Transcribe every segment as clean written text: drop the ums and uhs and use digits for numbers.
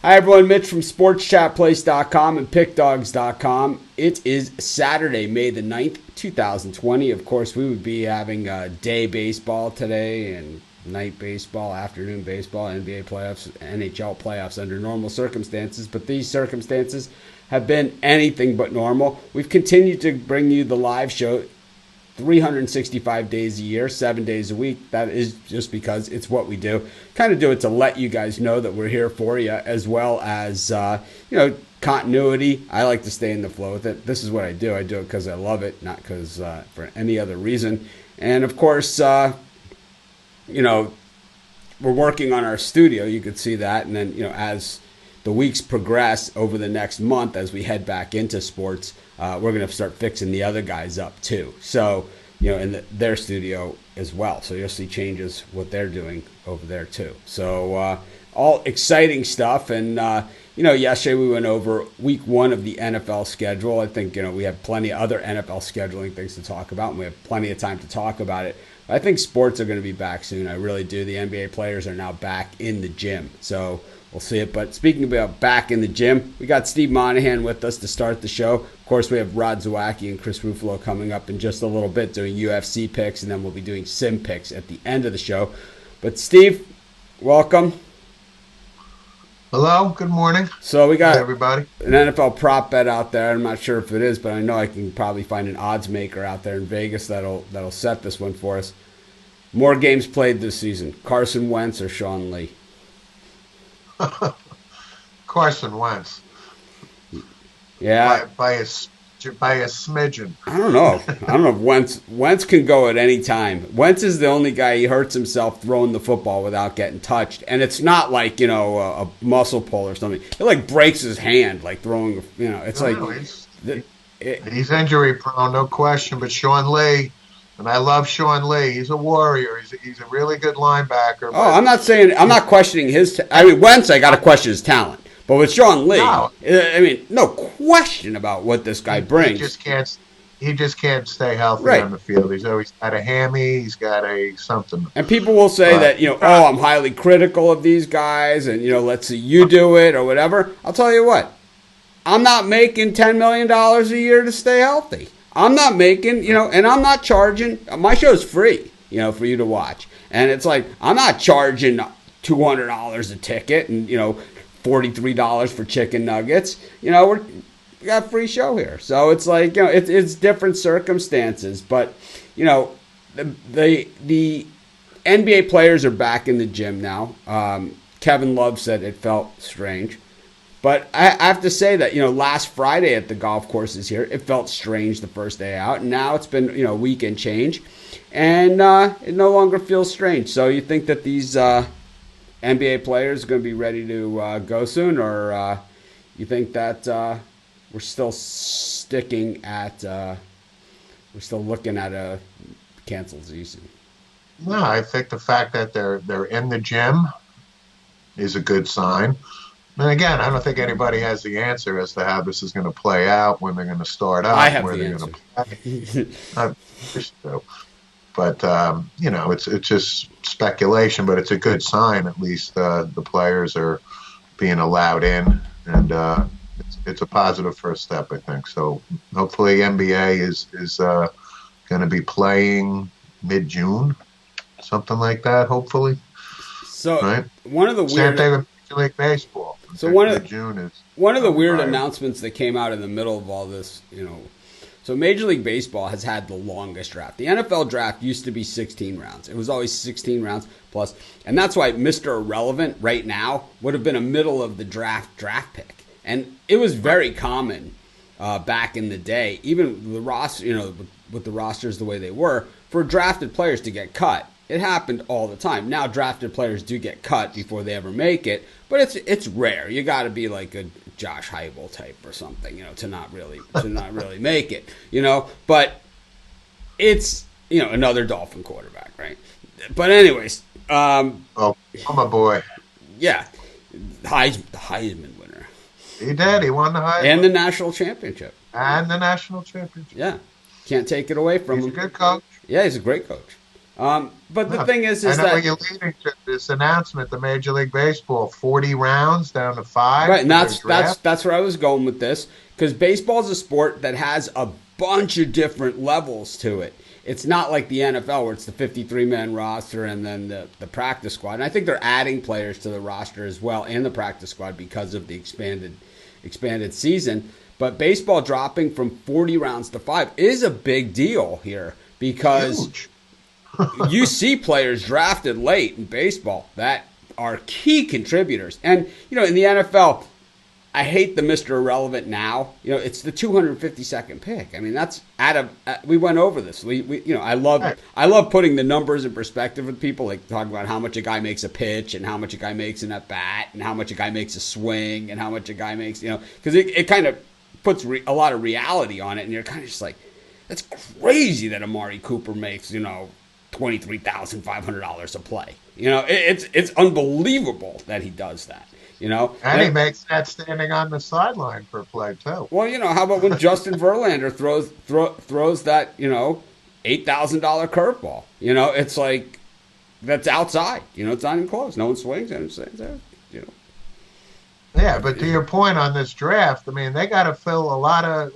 Hi, everyone. Mitch from SportsChatPlace.com and PickDogs.com. It is Saturday, May the 9th, 2020. Of course, we would be having day baseball today and night baseball, afternoon baseball, NBA playoffs, NHL playoffs under normal circumstances. But these circumstances have been anything but normal. We've continued to bring you the live show 365 days a year, 7 days a week. That is just because it's what we do. Kind of do it to let you guys know that we're here for you, as well as, continuity. I like to stay in the flow with it. This is what I do. I do it because I love it, not because for any other reason. And, of course, we're working on our studio. You could see that. And then, as the weeks progress over the next month, as we head back into sports, we're going to start fixing the other guys up too. So, in their studio as well. So you'll see changes what they're doing over there too. So all exciting stuff. And, yesterday we went over week 1 of the NFL schedule. I think, we have plenty of other NFL scheduling things to talk about, and we have plenty of time to talk about it. But I think sports are going to be back soon. I really do. The NBA players are now back in the gym. So we'll see it. But speaking about back in the gym, we got Steve Monahan with us to start the show. Of course, we have Rod Zawacki and Chris Ruffalo coming up in just a little bit doing UFC picks, and then we'll be doing sim picks at the end of the show. But Steve, welcome. Hello, good morning. So we got everybody an NFL prop bet out there. I'm not sure if it is, but I know I can probably find an odds maker out there in Vegas that'll set this one for us. More games played this season, Carson Wentz or Sean Lee? Carson Wentz. Yeah, by a smidgen. I don't know if Wentz can go at any time. Wentz is the only guy, he hurts himself throwing the football without getting touched, and it's not like a muscle pull or something. It like breaks his hand like throwing. It's he's injury prone, no question. But Sean Lee. And I love Sean Lee. He's a warrior. He's a really good linebacker. Oh, I'm not questioning his. Wentz, I got to question his talent. But with Sean Lee, no. No question about what this guy brings. He just can't stay healthy on the field. He's always got a hammy. He's got a something. And people will say that I'm highly critical of these guys, and let's see you do it or whatever. I'll tell you what, I'm not making $10 million a year to stay healthy. I'm not making, and I'm not charging. My show's free, for you to watch. And it's like, I'm not charging $200 a ticket and, $43 for chicken nuggets. We got a free show here. So it's like, it's different circumstances. But, the NBA players are back in the gym now. Kevin Love said it felt strange. But I have to say that, last Friday at the golf courses here, it felt strange the first day out. And now it's been, a week and change. And it no longer feels strange. So you think that these NBA players are going to be ready to go soon? Or you think that we're still looking at a canceled season? No, I think the fact that they're in the gym is a good sign. And again, I don't think anybody has the answer as to how this is going to play out, when they're going to start out, I have where the they're answer. Going to play. But it's just speculation. But it's a good sign. At least the players are being allowed in, and it's a positive first step, I think. So hopefully, NBA is going to be playing mid-June, something like that. Hopefully. So right? One of the weird. Same thing with Major League Baseball. So one of the weird announcements that came out in the middle of all this, so Major League Baseball has had the longest draft. The NFL draft used to be 16 rounds. It was always 16 rounds plus, and that's why Mr. Irrelevant right now would have been a middle of the draft pick, and it was very common back in the day, even the roster, with the rosters the way they were, for drafted players to get cut. It happened all the time. Now drafted players do get cut before they ever make it, but it's rare. You got to be like a Josh Heupel type or something, to not really make it, But it's another Dolphin quarterback, right? But anyways, I'm a boy. Yeah, the Heisman winner. He did. He won the Heisman and the national championship. Yeah, can't take it away from him. He's a good coach. Yeah, he's a great coach. But the No, thing is I know where that you're leading to this announcement, the Major League Baseball, 40 rounds down to 5 right, and for their that's draft. that's where I was going with this because baseball is a sport that has a bunch of different levels to it. It's not like the NFL where it's the 53-man roster and then the practice squad. And I think they're adding players to the roster as well and the practice squad because of the expanded season. But baseball dropping from 40 rounds to 5 is a big deal here because Huge. you see players drafted late in baseball that are key contributors. And, in the NFL, I hate the Mr. Irrelevant now. It's the 252nd pick. I mean, that's we went over this. Right. I love putting the numbers in perspective with people, like talking about how much a guy makes a pitch and how much a guy makes in at bat and how much a guy makes a swing and how much a guy makes, because it kind of puts a lot of reality on it. And you're kind of just like, that's crazy that Amari Cooper makes, $23,500 a play. It's unbelievable that he does that. And he makes that standing on the sideline for a play, too. Well, how about when Justin Verlander throws that $8,000 curveball? It's like that's outside. It's not even close. No one swings and it's Yeah, but to your point on this draft, I mean, they got to fill a lot of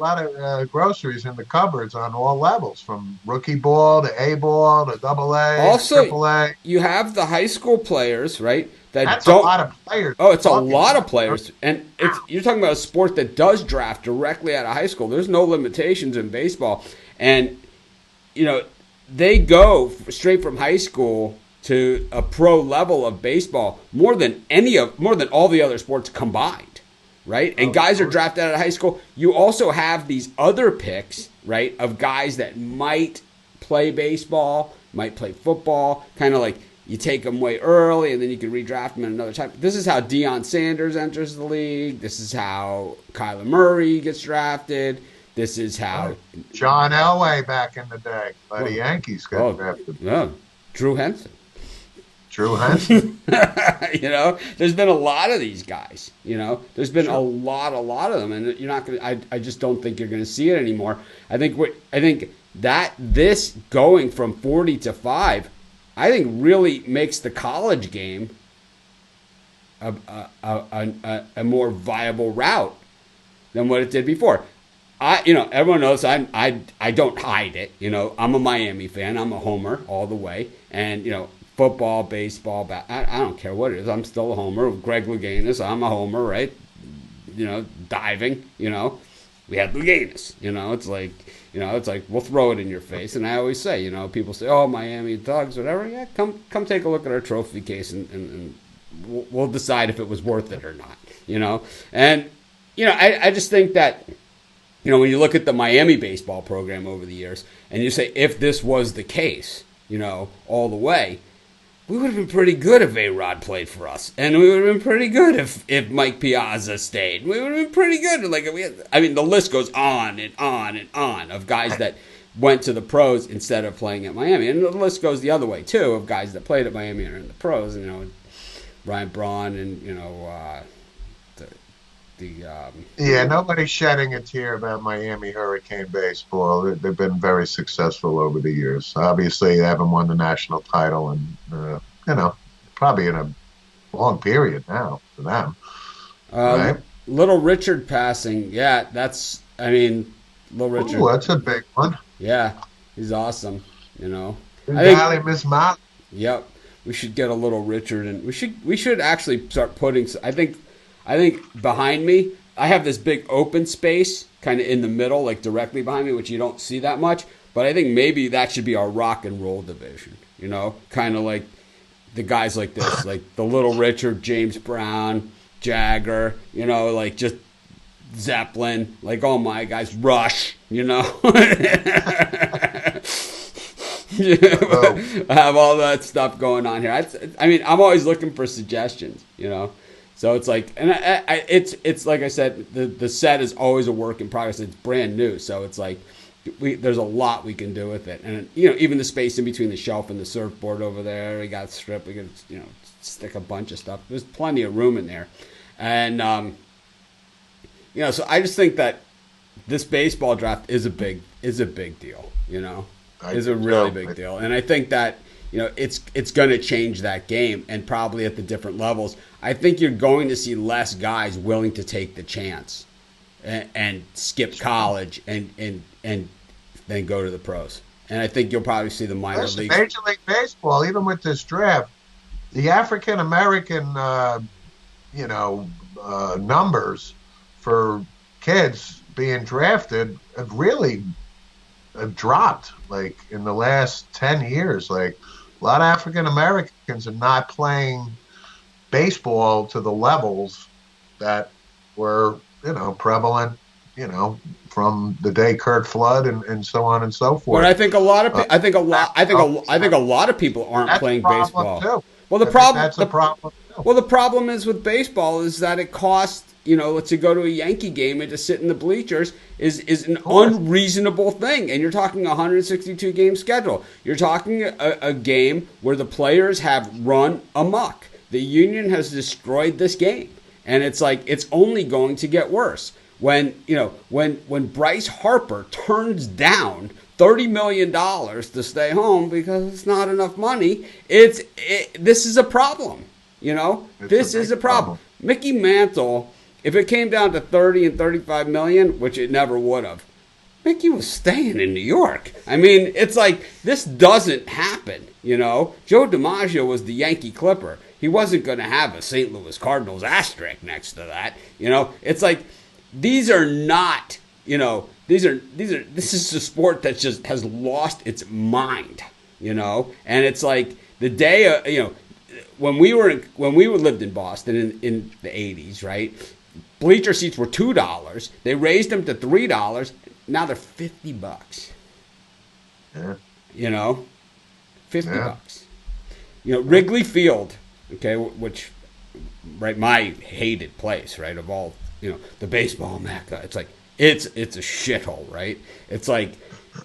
groceries in the cupboards on all levels, from rookie ball to A ball to double A, Also, triple A. you have the high school players, right? That That's a don't. lot of players. Oh, it's a talking lot of about. players, and you're talking about a sport that does draft directly out of high school. There's no limitations in baseball, and they go straight from high school to a pro level of baseball more than all the other sports combined, right? And guys are drafted out of high school. You also have these other picks, right, of guys that might play baseball, might play football, kind of like you take them way early and then you can redraft them at another time. This is how Deion Sanders enters the league. This is how Kyler Murray gets drafted. This is how John Elway back in the day by the Yankees got drafted. Yeah, Drew Henson. Drew Henson. There's been a lot of these guys. There's been a lot of them, and you're not gonna. I just don't think you're gonna see it anymore. I think that this going from 40 to 5, I think really makes the college game a more viable route than what it did before. Everyone knows I don't hide it. I'm a Miami fan. I'm a homer all the way, and football, baseball, I don't care what it is. I'm still a homer. Greg Louganis, I'm a homer, right? Diving, we had Louganis. It's like we'll throw it in your face. And I always say, people say, oh, Miami Thugs, whatever. Yeah, come take a look at our trophy case and we'll decide if it was worth it or not. And I just think that when you look at the Miami baseball program over the years and you say if this was the case, all the way, we would have been pretty good if A-Rod played for us. And we would have been pretty good if Mike Piazza stayed. We would have been pretty good. The list goes on and on and on of guys that went to the pros instead of playing at Miami. And the list goes the other way, too, of guys that played at Miami and are in the pros. Ryan Braun and, nobody's shedding a tear about Miami Hurricane baseball. They've been very successful over the years. Obviously, they haven't won the national title, and probably in a long period now for them. Right? Little Richard passing, yeah, Little Richard. Ooh, that's a big one. Yeah, he's awesome. Miss Mott. Yep, we should get a Little Richard, and we should actually start putting. I think behind me, I have this big open space kind of in the middle, like directly behind me, which you don't see that much. But I think maybe that should be our rock and roll division, kind of like the guys like this, like the Little Richard, James Brown, Jagger, like just Zeppelin, like all my guys, Rush, have all that stuff going on here. I'm always looking for suggestions, So it's like, and it's like I said, the set is always a work in progress. It's brand new, so it's like there's a lot we can do with it, and even the space in between the shelf and the surfboard over there, we got strip. We can stick a bunch of stuff. There's plenty of room in there, and so I just think that this baseball draft is a big deal. Is a really big deal, and I think that it's going to change that game, and probably at the different levels. I think you're going to see less guys willing to take the chance and skip college and then go to the pros. And I think you'll probably see the minor leagues. Major League Baseball, even with this draft, the African American, numbers for kids being drafted have really dropped. Like in the last 10 years, like a lot of African Americans are not playing baseball to the levels that were, prevalent, from the day Kurt Flood and so on and so forth. But I think a lot of people aren't playing baseball. Too. Well, that's a problem. Too. Well, the problem is with baseball is that it costs, to go to a Yankee game and to sit in the bleachers is an unreasonable thing. And you're talking a 162 game schedule. You're talking a game where the players have run amok. The union has destroyed this game, and it's like it's only going to get worse. When Bryce Harper turns down $30 million to stay home because it's not enough money, this is a problem. This is a problem. Mickey Mantle, if it came down to 30 and 35 million, which it never would have, Mickey was staying in New York. I mean, it's like this doesn't happen. Joe DiMaggio was the Yankee Clipper. He wasn't going to have a St. Louis Cardinals asterisk next to that. It's like these are not. This is a sport that just has lost its mind. And it's like the day. When we lived in Boston in the 80s, right? Bleacher seats were $2. They raised them to $3. Now they're $50. Yeah. $50. Wrigley Field, okay, which, right, my hated place, right, of all, the baseball mecca. It's like it's a shithole, right? It's like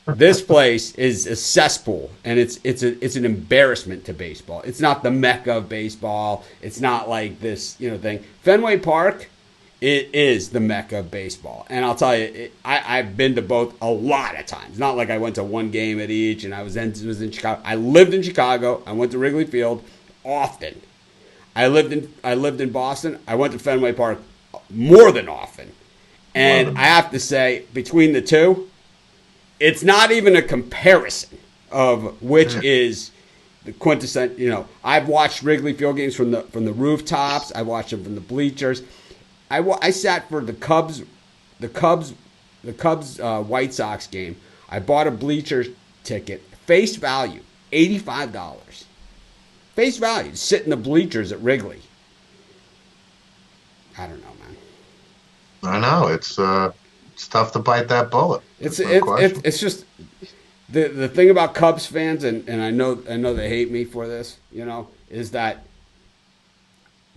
this place is a cesspool, and it's an embarrassment to baseball. It's not the mecca of baseball. It's not like this, thing. Fenway Park, it is the mecca of baseball. And I'll tell you, I've been to both a lot of times. Not like I went to one game at each, and I was in Chicago. I lived in Chicago. I went to Wrigley Field often. I lived in Boston. I went to Fenway Park more than often. And I have to say, between the two, it's not even a comparison of which is the quintessential. I've watched Wrigley Field games from the rooftops. I watched them from the bleachers. I sat for the Cubs White Sox game. I bought a bleacher ticket, face value, $85. Face value, sit in the bleachers at Wrigley. I don't know, man. I know it's tough to bite that bullet. It's just the thing about Cubs fans, and I know they hate me for this, is that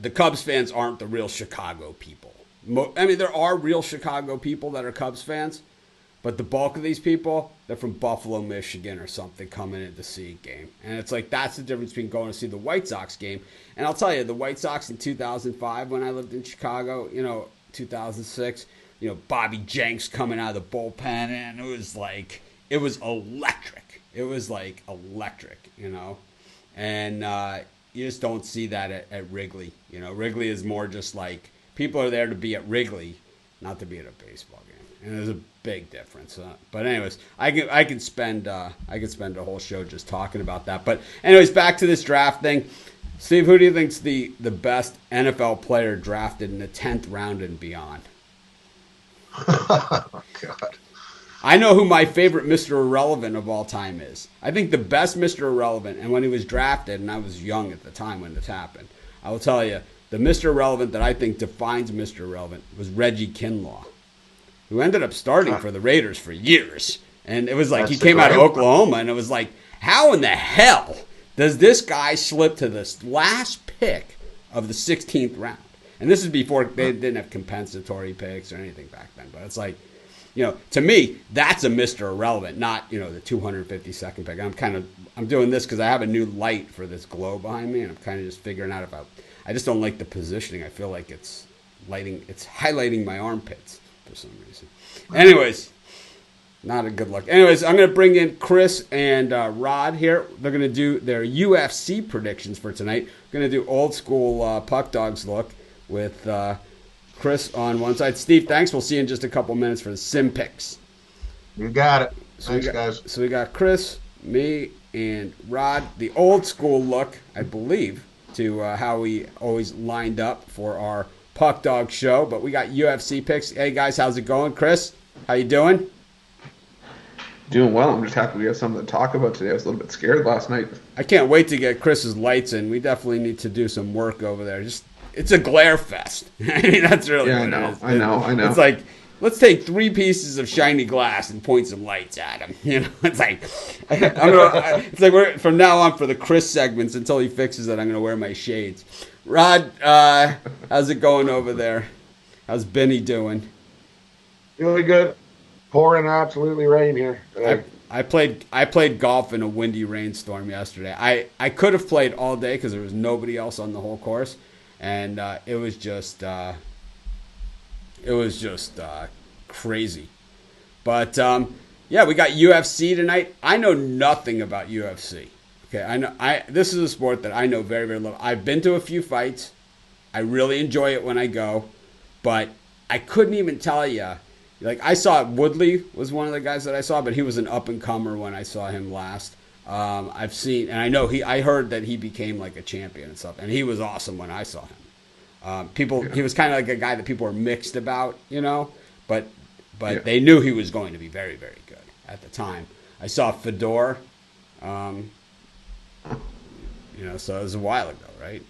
the Cubs fans aren't the real Chicago people. I mean, there are real Chicago people that are Cubs fans, but the bulk of these people, they're from Buffalo, Michigan or something coming in to see a game. And it's like that's the difference between going to see the White Sox game. And I'll tell you, the White Sox in 2005 when I lived in Chicago, 2006, Bobby Jenks coming out of the bullpen, and it was electric. It was like electric, And you just don't see that at Wrigley. Wrigley is more just like people are there to be at Wrigley, not to be at a baseball game. And there's a big difference. But anyways, I could spend a whole show just talking about that. But anyways, back to this draft thing. Steve, who do you think's the best NFL player drafted in the 10th round and beyond? Oh, God. I know who my favorite Mr. Irrelevant of all time is. I think the best Mr. Irrelevant, and when he was drafted, and I was young at the time when this happened, I will tell you, the Mr. Irrelevant that I think defines Mr. Irrelevant was Reggie Kinlaw, who ended up starting for the Raiders for years. And it was like he came out of Oklahoma, and it was like, how in the hell does this guy slip to this last pick of the 16th round? And this is before they didn't have compensatory picks or anything back then. But it's like, to me, that's a Mr. Irrelevant, not, the 252nd pick. I'm doing this because I have a new light for this glow behind me, and I'm kind of just figuring out I just don't like the positioning. I feel like it's highlighting my armpits for some reason. Anyways, Not a good look. Anyways, I'm going to bring in Chris and Rod here. They're going to do their UFC predictions for tonight. We're going to do old school Puck Dogs look with Chris on one side. Steve, thanks. We'll see you in just a couple minutes for the Sim Picks. You got it. So Thanks, guys. So we got Chris, me, and Rod. The old school look, I believe, to how we always lined up for our Puck Dog show. But we got UFC picks. Hey, guys, how's it going? Chris, how you doing? Doing well. I'm just happy we have something to talk about today. I was a little bit scared last night. I can't wait to get Chris's lights in. We definitely need to do some work over there. It's a glare fest. I mean, that's really what it is. I know. It's like, let's take 3 pieces of shiny glass and point some lights at them. You know, it's like from now on for the Chris segments until he fixes it, I'm gonna wear my shades. Rod, how's it going over there? How's Benny doing? Really good. Pouring absolutely rain here. I played golf in a windy rainstorm yesterday. I could have played all day because there was nobody else on the whole course, and it was just crazy. But yeah, we got UFC tonight. I know nothing about UFC. Okay, this is a sport that I know very, very little. I've been to a few fights. I really enjoy it when I go, but I couldn't even tell you. Like, I saw Woodley was one of the guys that I saw, but he was an up-and-comer when I saw him last. I've seen, and I heard that he became like a champion and stuff, and he was awesome when I saw him. He was kind of like a guy that people were mixed about, you know, but they knew he was going to be very, very good at the time. I saw Fedor, you know, so it was a while ago, right?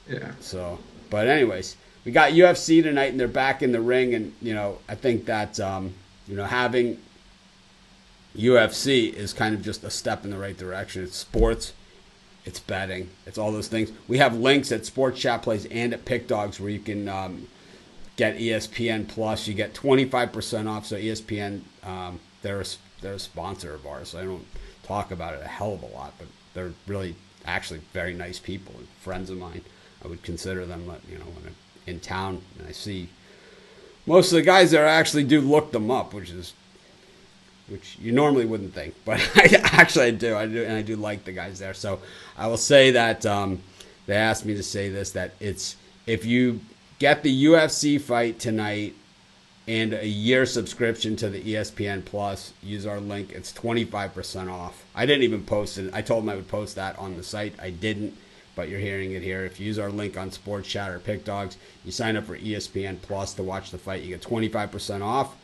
Yeah. So, but anyways, we got UFC tonight, and they're back in the ring, and you know, I think that you know, having UFC is kind of just a step in the right direction. It's sports, it's betting, it's all those things. We have links at Sports Chat Plays and at Pick Dogs where you can get ESPN Plus. You get 25% off. So ESPN, they're a sponsor of ours. So I don't talk about it a hell of a lot, but they're really actually very nice people and friends of mine. I would consider them, you know, when I'm in town and I see most of the guys there, I actually do look them up, which you normally wouldn't think, but I do, and I do like the guys there. So I will say that they asked me to say this, that it's, if you get the UFC fight tonight and a year subscription to the ESPN Plus, use our link. It's 25% off. I didn't even post it. I told them I would post that on the site. I didn't, but you're hearing it here. If you use our link on Sports Chat or Pick Dogs, you sign up for ESPN Plus to watch the fight. You get 25% off,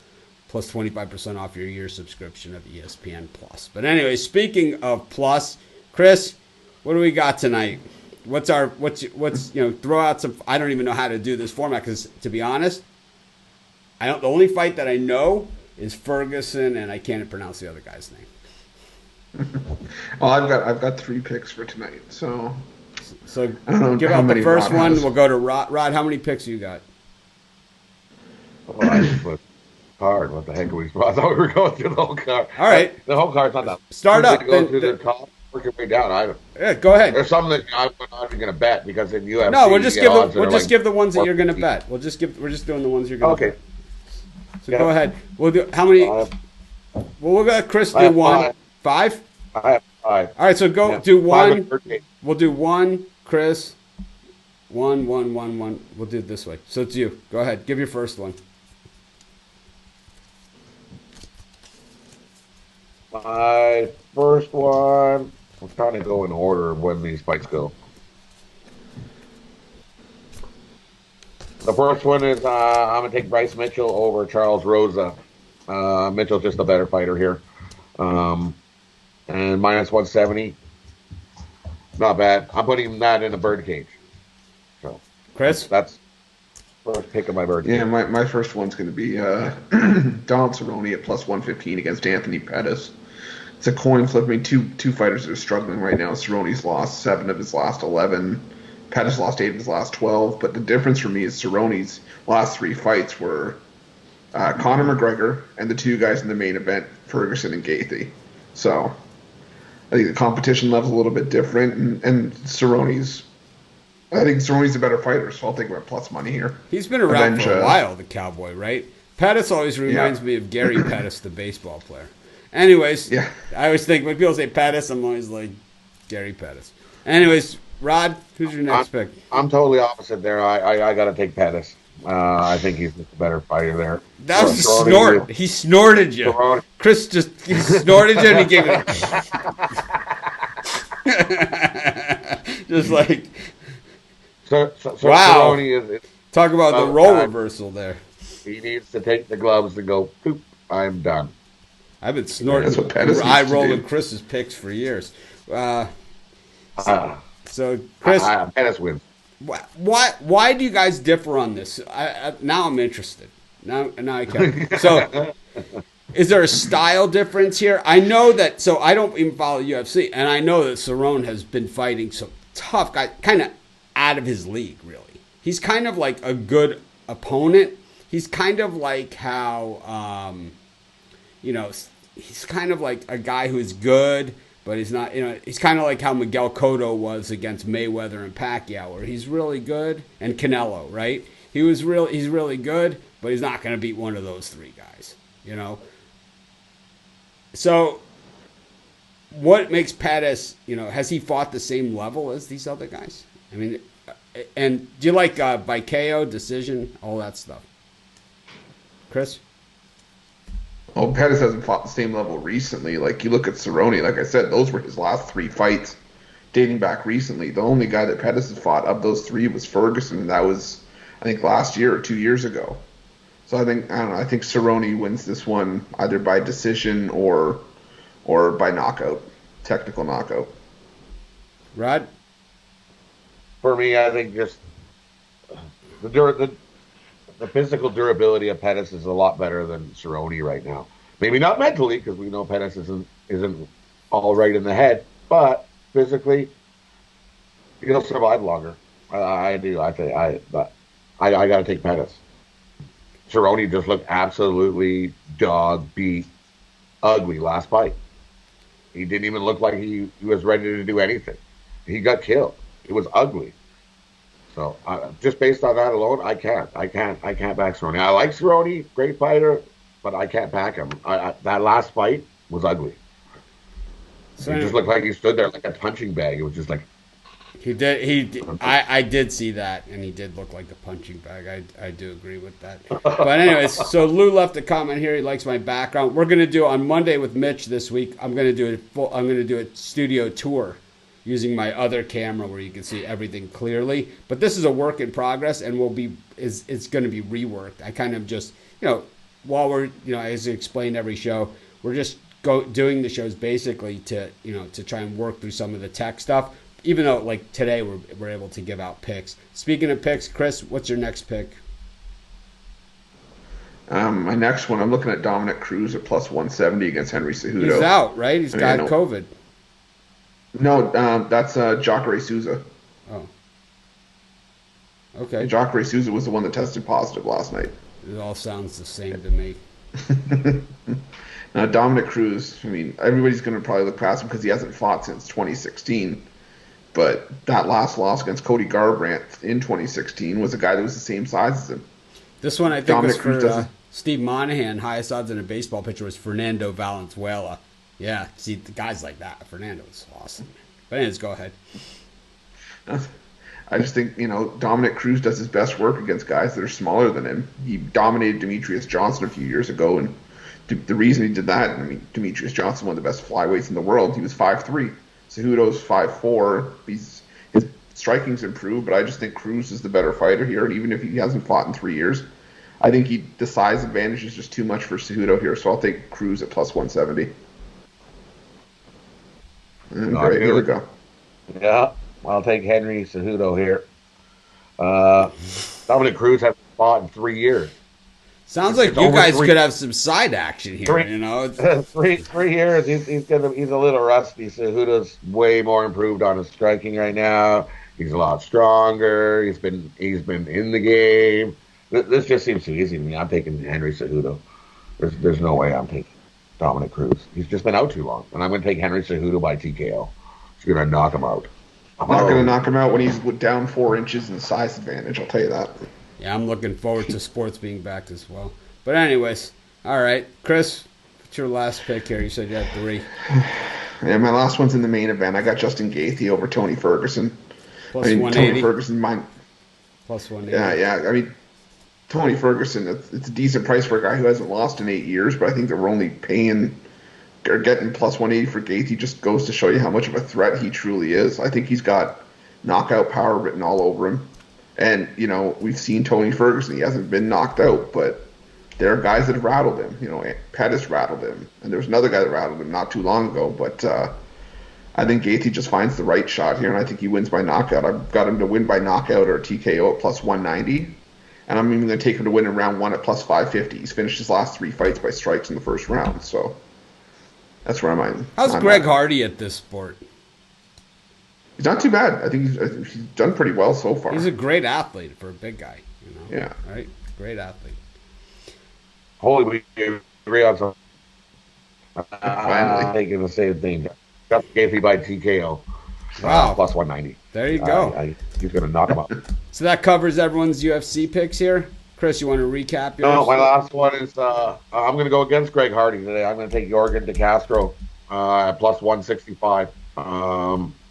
plus 25% off your year subscription of ESPN Plus. But anyway, speaking of Plus, Chris, what do we got tonight? What's you know, throw out some. I don't even know how to do this format because, to be honest, the only fight that I know is Ferguson, and I can't pronounce the other guy's name. Well, I've got 3 picks for tonight, so give out the first one. We'll go to Rod. Rod, how many picks you got? Oh, I just was hard. What the heck are we? I thought we were going through the whole card. All right, the whole card's not that. Start up. Go through the top, work your way down. Yeah, go ahead. There's some that I'm not even going to bet because in UFC. No, we'll just give the ones that you're going to bet. We're just doing the ones you're going to bet. So go ahead. We'll do how many? We'll let Chris do one. 5? I have 5. All right, so do one. We'll do one, Chris. One. We'll do it this way. So it's you. Go ahead. Give your first one. My first one. I'm trying to go in order of when these fights go. The first one is I'm going to take Bryce Mitchell over Charles Rosa. Mitchell's just a better fighter here. And minus 170. Not bad. I'm putting that in a birdcage. So, Chris? That's first pick of my birdcage. Yeah, my first one's going to be Donald Cerrone at plus 115 against Anthony Pettis. It's a coin flip. I mean, two fighters that are struggling right now. Cerrone's lost 7 of his last 11. Pettis lost 8 of his last 12. But the difference for me is Cerrone's last 3 fights were Conor McGregor and the 2 guys in the main event, Ferguson and Gaethje. So I think the competition level's a little bit different, and Cerrone's a better fighter, so I'll take my plus money here. He's been around for a while, the Cowboy, right? Pettis always reminds me of Gary Pettis, the baseball player. Anyways, I always think when people say Pettis, I'm always like Gary Pettis. Anyways, Rod, who's your next pick? I'm totally opposite there. I got to take Pettis. I think he's just a better fighter there. That was a snort. He snorted you. Chris he snorted you and he gave it just like. So wow. Is talk about the role reversal there. He needs to take the gloves and go, poop, I'm done. I've been snorting eye rolling Chris's picks for years. So Chris, Pettis wins. Why do you guys differ on this? Now I'm interested. Now I can. So, is there a style difference here? I know that. So I don't even follow UFC, and I know that Cerrone has been fighting some tough guys, kind of out of his league. Really, he's kind of like a good opponent. He's kind of like how, he's kind of like a guy who is good. But he's not, he's kind of like how Miguel Cotto was against Mayweather and Pacquiao, where he's really good, and Canelo, right? He's really good, but he's not going to beat one of those three guys, So, what makes Pettis, has he fought the same level as these other guys? I mean, and do you like by KO, decision, all that stuff? Chris? Oh, Pettis hasn't fought the same level recently. Like, you look at Cerrone, like I said, those were his last three fights dating back recently. The only guy that Pettis has fought of those three was Ferguson, and that was, I think, last year or 2 years ago. So I think Cerrone wins this one either by decision or by knockout, technical knockout. Rod? For me, I think just the physical durability of Pettis is a lot better than Cerrone right now. Maybe not mentally, because we know Pettis isn't all right in the head, but physically, he'll survive longer. I do. I think I got to take Pettis. Cerrone just looked absolutely dog beat, ugly last fight. He didn't even look like he was ready to do anything. He got killed. It was ugly. So just based on that alone, I can't back Cerrone. I like Cerrone, great fighter, but I can't back him. That last fight was ugly. So he just looked like he stood there like a punching bag. It was just like he did. I did see that, and he did look like a punching bag. I do agree with that. But anyways, so Lou left a comment here. He likes my background. We're gonna do on Monday with Mitch this week. I'm gonna do a studio tour using my other camera where you can see everything clearly. But this is a work in progress, and it's going to be reworked. I kind of just, while we're, as I explain every show, we're just doing the shows basically to try and work through some of the tech stuff. Even though, like today, we're able to give out picks. Speaking of picks, Chris, what's your next pick? My next one, I'm looking at Dominic Cruz at plus 170 against Henry Cejudo. He's out, right? He's got COVID. No, that's Jacare Souza. Oh. Okay. Jacare Souza was the one that tested positive last night. It all sounds the same to me. Now, Dominic Cruz, I mean, everybody's going to probably look past him because he hasn't fought since 2016. But that last loss against Cody Garbrandt in 2016 was a guy that was the same size as him. This one, I think, Dominic was for Steve Monahan. Highest odds in a baseball pitcher was Fernando Valenzuela. Yeah, see, the guys like that. Fernando is awesome. But anyways, go ahead. I just think, Dominic Cruz does his best work against guys that are smaller than him. He dominated Demetrius Johnson a few years ago, and the reason he did that, Demetrius Johnson, one of the best flyweights in the world, he was 5'3". Cejudo's 5'4". His striking's improved, but I just think Cruz is the better fighter here, and even if he hasn't fought in 3 years, I think the size advantage is just too much for Cejudo here, so I'll take Cruz at plus 170. Great, here we go. Yeah, I'll take Henry Cejudo here. Dominic Cruz hasn't fought in 3 years. Sounds like you guys could have some side action here. 3 years. He's a little rusty. Cejudo's way more improved on his striking right now. He's a lot stronger. He's been in the game. This just seems too easy to me. I'm taking Henry Cejudo. There's no way I'm taking Dominic Cruz. He's just been out too long. And I'm going to take Henry Cejudo by TKO. He's going to knock him out. I'm not going to knock him out when he's down 4 inches in size advantage, I'll tell you that. Yeah, I'm looking forward to sports being back as well. But anyways, all right, Chris, what's your last pick here? You said you had 3. Yeah, my last one's in the main event. I got Justin Gaethje over Tony Ferguson. Plus I mean, 180. Tony Ferguson, Plus 180. yeah. I mean, Tony Ferguson, it's a decent price for a guy who hasn't lost in 8 years, but I think that we're only paying or getting plus 180 for Gaethje just goes to show you how much of a threat he truly is. I think he's got knockout power written all over him. And, we've seen Tony Ferguson. He hasn't been knocked out, but there are guys that have rattled him. Pettis rattled him. And there was another guy that rattled him not too long ago. But I think Gaethje just finds the right shot here, and I think he wins by knockout. I've got him to win by knockout or TKO at plus 190. And I'm even going to take him to win in round 1 at plus 550. He's finished his last 3 fights by strikes in the first round. So that's where I'm at. How's Greg Hardy at this sport? He's not too bad. I think he's done pretty well so far. He's a great athlete for a big guy. Yeah. Right? Great athlete. Holy, we agree on something. I'm thinking the same thing. Just Gaethje by TKO. Wow. Plus 190. There you go. He's going to knock him out. So that covers everyone's UFC picks here. Chris, you want to recap yours? No, my last one is I'm going to go against Greg Hardy today. I'm going to take Jorgen De Castro at plus 165.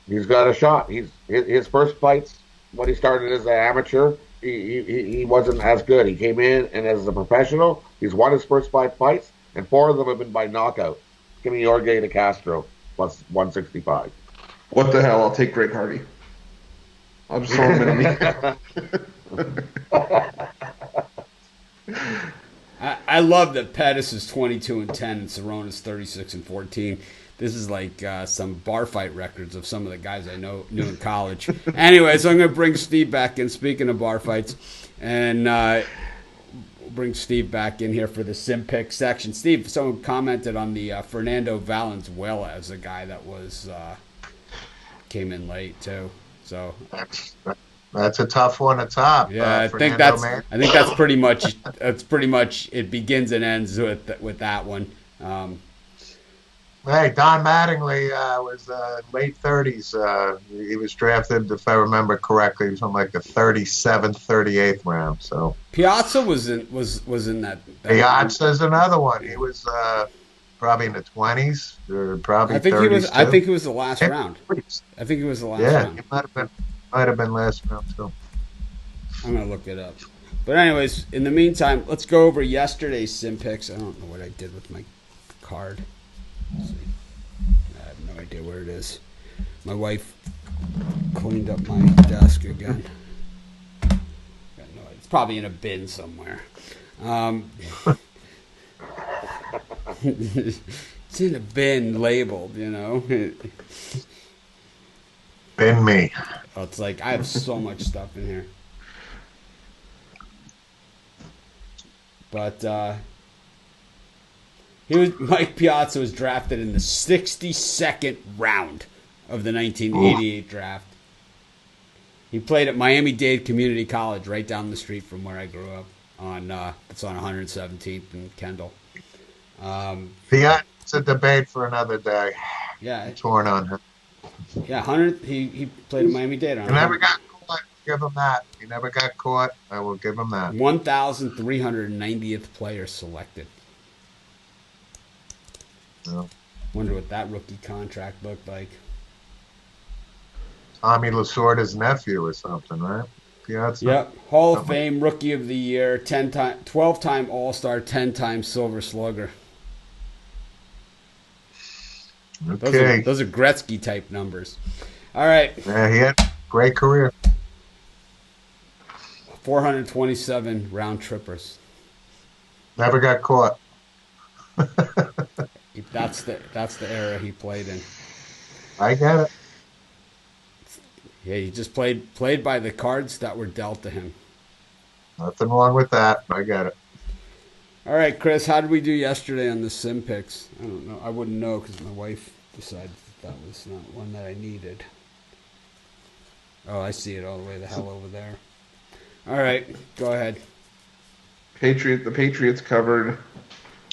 He's got a shot. His first fights when he started as an amateur, he wasn't as good. He came in, and as a professional, he's won his first 5 fights, and 4 of them have been by knockout. Give me Jorge De Castro plus 165. What the hell? I'll take Greg Hardy. I'll just throw him in I love that Pettis is 22-10 and Cerrone's 36-14. This is like some bar fight records of some of the guys I knew in college. Anyway, so I'm going to bring Steve back in. Speaking of bar fights, and bring Steve back in here for the sim pick section. Steve, someone commented on the Fernando Valenzuela as a guy that was came in late too. So that's a tough one to top. Yeah, I think that's pretty much it begins and ends with that one. Hey, Don Mattingly was late 30s. He was drafted, if I remember correctly, he was on like the 37th, 38th round. So Piazza was in that. Piazza's another one. He was probably in the 20s, or probably 30s. I think he was the last round. I think he was the last round. Yeah, it might have been last round too. I'm gonna look it up. But anyways, in the meantime, let's go over yesterday's sim picks. I don't know what I did with my card. Let's see. I have no idea where it is. My wife cleaned up my desk again. It's probably in a bin somewhere. It's in a bin labeled, Bin me. Oh, it's like I have so much stuff in here. But Mike Piazza was drafted in the 62nd round of the 1988 draft. He played at Miami-Dade Community College, right down the street from where I grew up. It's on 117th and Kendall. It's a debate for another day. Yeah, torn on him. Yeah, 100. He played at Miami-Dade. He never got caught. Give him that. He never got caught. I will give him that. 1,390th player selected. No. Wonder what that rookie contract looked like. Tommy Lasorda's nephew or something, right? Piazza? Yep. Hall of Fame Rookie of the Year, 12-time All-Star, 10-time Silver Slugger. Okay. Those are Gretzky-type numbers. All right. Yeah, he had a great career. 427 round trippers. Never got caught. That's the era he played in. I get it. Yeah, he just played by the cards that were dealt to him. Nothing wrong with that. I get it. All right, Chris, how did we do yesterday on the sim picks? I don't know. I wouldn't know because my wife decided that was not one that I needed. Oh, I see it all the way the hell over there. All right, go ahead. The Patriots covered.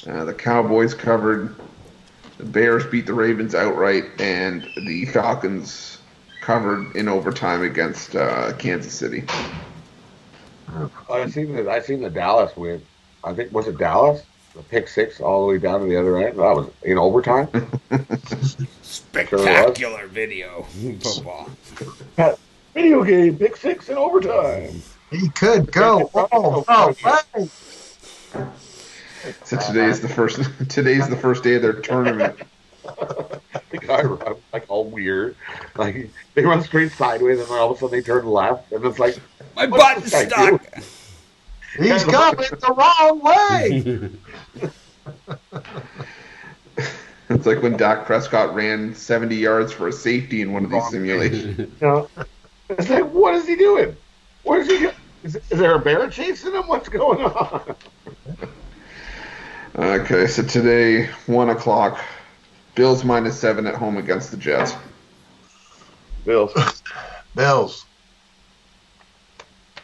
The Cowboys covered. The Bears beat the Ravens outright, and the Falcons covered in overtime against Kansas City. I seen the Dallas win. I think was it Dallas, the pick six all the way down to the other end. That was in overtime. Sure was. Spectacular video football. Video game pick six in overtime. He could go all the way. So today's the first. Today's the first day of their tournament. The guy runs like all weird, like they run straight sideways, and then all of a sudden they turn left, and it's like My what's butt's this guy stuck. doing? He's going the wrong way. It's like when Dak Prescott ran 70 yards for a safety in one of these simulations. You know, it's like what is he doing? What is he doing? Is there a bear chasing him? What's going on? Okay, so today, 1 o'clock, Bills -7 at home against the Jets. Bills. Bills.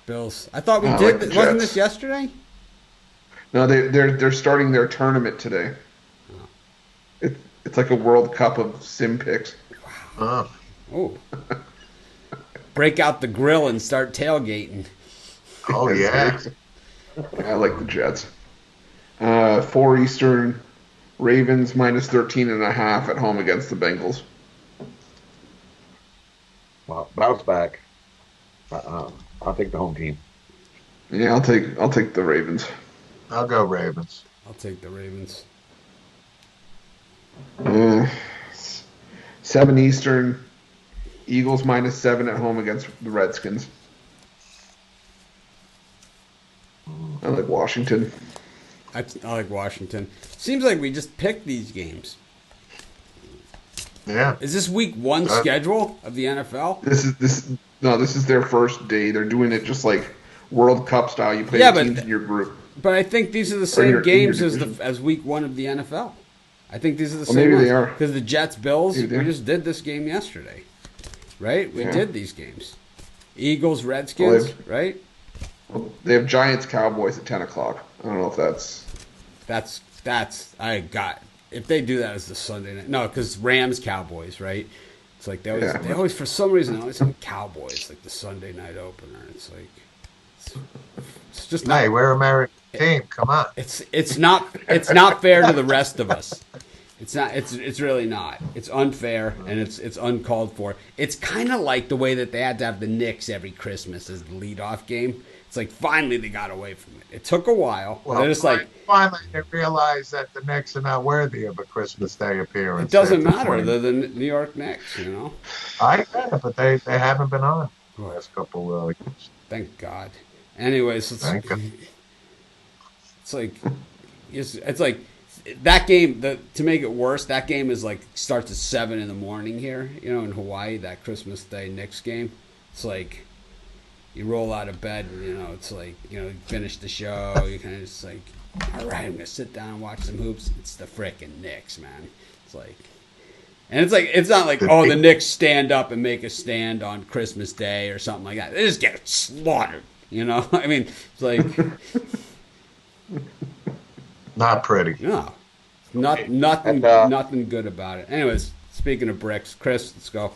Bills. I thought we I did. like the Wasn't Jets. this yesterday? No, they're starting their tournament today. It's like a World Cup of sim picks. Oh. Oh. Break out the grill and start tailgating. Oh, yeah. I like the Jets. 4 Eastern, Ravens -13.5 at home against the Bengals. Well, bounce back. I'll take the home team. Yeah, I'll take the Ravens. I'll go Ravens. I'll take the Ravens. 7 Eastern, Eagles -7 at home against the Redskins. I like Washington. I like Washington. Seems like we just picked these games. Yeah. Is this week one schedule of the NFL? This is their first day. They're doing it just like World Cup style. You play Yeah, the but- teams in your group. But I think these are the same your games division. as week one of the NFL. I think these are the Well, same maybe ones. they are. Because the Jets, Bills, Maybe they we are. just did this game yesterday. Right? We Yeah. did these games. Eagles, Redskins, right? Well, they have Giants Cowboys at 10 o'clock. I don't know if that's. If they do that as the Sunday night. No, because Rams, Cowboys, right? It's like they Yeah. always, for some reason, they always have Cowboys, like the Sunday night opener. It's like, it's just not. Hey, we're American team. Come on. It's not fair to the rest of us. It's really not. It's unfair and it's uncalled for. It's kind of like the way that they had to have the Knicks every Christmas as the leadoff game. It's like finally they got away from it. It took a while. Well, They're just like finally they realize that the Knicks are not worthy of a Christmas Day appearance. it doesn't after matter. 20. They're the New York Knicks, you know. I get it, but they haven't been on the last couple years. Thank God. Anyways, Thank God. it's like it's like that game. To make it worse, that game is like starts at 7 a.m. here. You know, in Hawaii, that Christmas Day Knicks game. It's like you roll out of bed. And, you know, it's like you finish the show. You kind of just like, all right, I'm gonna sit down and watch some hoops. It's the frickin' Knicks, man. It's like. And it's not like, oh, the Knicks stand up and make a stand on Christmas Day or something like that. They just get slaughtered, you know? I mean, it's like, Not pretty. no, nothing good about it. Anyways, speaking of bricks, Chris, let's go.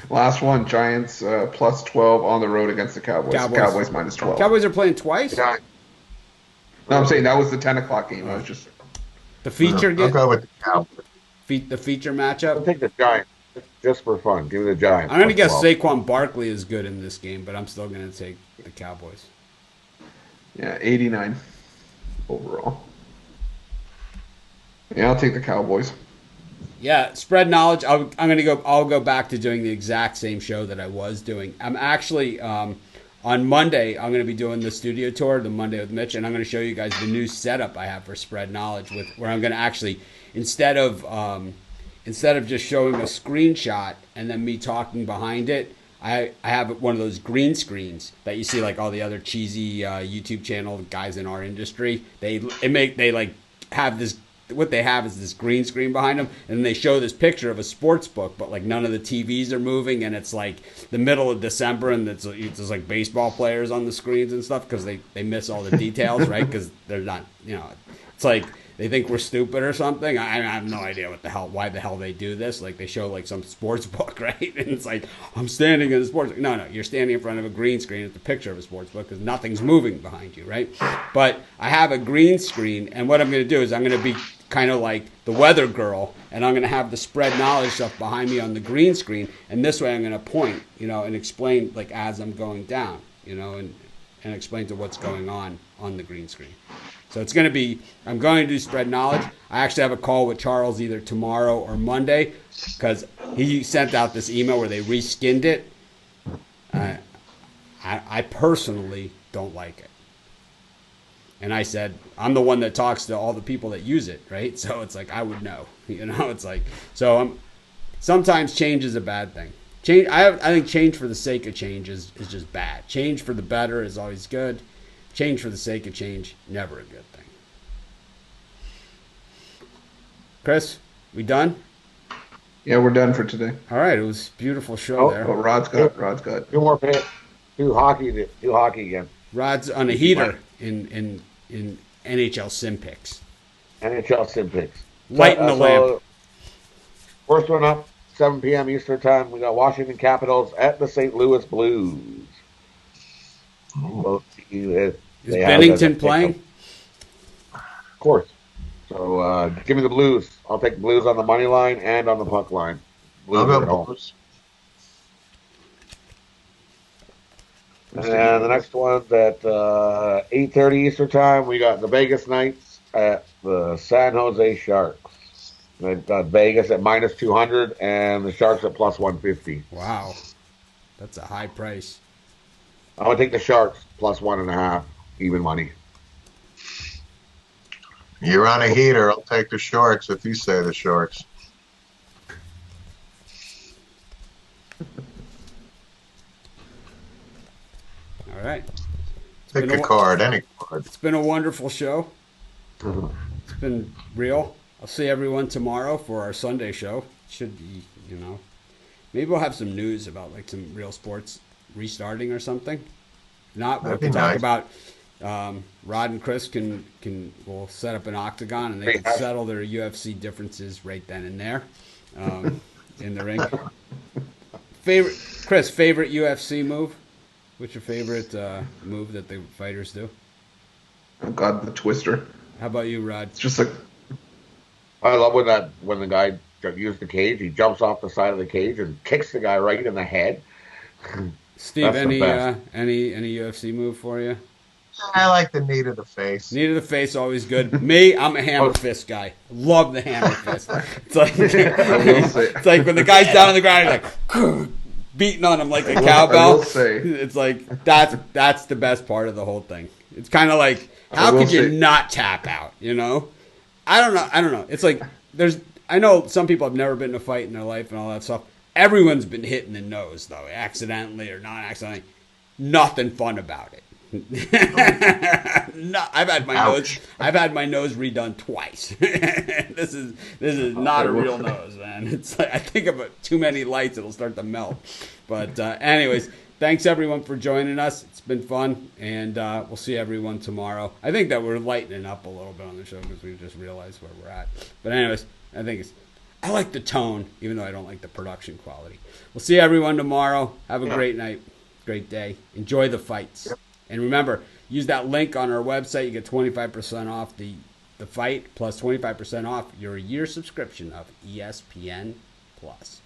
Last one, Giants +12 on the road against the Cowboys. Cowboys -12. Cowboys are playing twice? Yeah, No, I'm saying that was the 10 o'clock game. I was just. The feature I'll go with the Cowboys. the feature I'll matchup? take the Giants just for fun. Give me the Giants. I'm going to guess Well, Saquon Barkley is good in this game, but I'm still going to take the Cowboys. Yeah, 89 overall. Yeah, I'll take the Cowboys. Yeah, spread knowledge. I'll go back to doing the exact same show that I was doing. I'm actually on Monday. I'm going to be doing the studio tour, the Monday with Mitch, and I'm going to show you guys the new setup I have for spread knowledge, where I'm going to actually instead of just showing a screenshot and then me talking behind it, I have one of those green screens that you see like all the other cheesy YouTube channel guys in our industry. They have this. What they have is this green screen behind them, and they show this picture of a sports book, but like none of the TVs are moving, and it's like the middle of December, and it's like baseball players on the screens and stuff because they miss all the details, right? Because they're not, it's like they think we're stupid or something. I have no idea why the hell they do this. Like, they show like some sports book, right? And it's like, I'm standing in a sports book. No, you're standing in front of a green screen. It's a picture of a sports book because nothing's moving behind you, right? But I have a green screen, and what I'm going to do is I'm going to be kind of like the weather girl, and I'm going to have the spread knowledge stuff behind me on the green screen, and this way I'm going to point, and explain like as I'm going down, and explain to what's going on the green screen. So it's going to be, I'm going to do spread knowledge. I actually have a call with Charles either tomorrow or Monday because he sent out this email where they reskinned it. I personally don't like it. And I said, I'm the one that talks to all the people that use it, right? So it's like, I would know, it's like, so sometimes change is a bad thing. Change, I think change for the sake of change is just bad. Change for the better is always good. Change for the sake of change, never a good thing. Chris, we done? Yeah, we're done for today. All right, it was a beautiful show there. Oh, Rod's got. Two more pay. Do hockey again. Rod's on a heater in NHL Sim Picks. NHL Sim Picks. Lighting the lamp. First one up, 7 p.m. Eastern Time. We got Washington Capitals at the St. Louis Blues. Is Bennington playing? Of course. So give me the Blues. I'll take the Blues on the money line and on the puck line. Blues I'll at go home. Blues. And the next one's at 8:30 Eastern Time. We got the Vegas Knights at the San Jose Sharks. They've got Vegas at minus 200 and the Sharks at plus 150. Wow. That's a high price. I'm going to take the Sharks plus 1.5, even money. You're on a heater. I'll take the Sharks if you say the Sharks. All right. Pick a card, any card. It's been a wonderful show. It's been real. I'll see everyone tomorrow for our Sunday show. Should be, maybe we'll have some news about like some real sports restarting or something. Not, we can talk about Rod and Chris will set up an octagon and they can settle their UFC differences right then and there in the ring. Favorite UFC move? What's your favorite move that the fighters do? Oh God, the twister. How about you, Rod? It's just like, I love when the guy used the cage, he jumps off the side of the cage and kicks the guy right in the head. Steve, any UFC move for you? I like the knee to the face. Knee to the face, always good. Me, I'm a hammer fist guy. Love the hammer fist. It's like when the guy's down on the ground, he's like beating on him like a cowbell. It's like that's the best part of the whole thing. It's kind of like, how could you not tap out? I don't know. It's like I know some people have never been in a fight in their life and all that stuff. Everyone's been hit in the nose though, accidentally or non-accidentally. Nothing fun about it. No, I've had my nose redone twice. This is not a real nose, man. It's like, I think about too many lights, it'll start to melt. But anyways, thanks everyone for joining us. It's been fun, and we'll see everyone tomorrow. I think that we're lightening up a little bit on the show because we just realized where we're at. But anyways, I like the tone, even though I don't like the production quality. We'll see everyone tomorrow. Have a great night, great day. Enjoy the fights. Yep. And remember, use that link on our website. You get 25% off the fight plus 25% off your year subscription of ESPN Plus.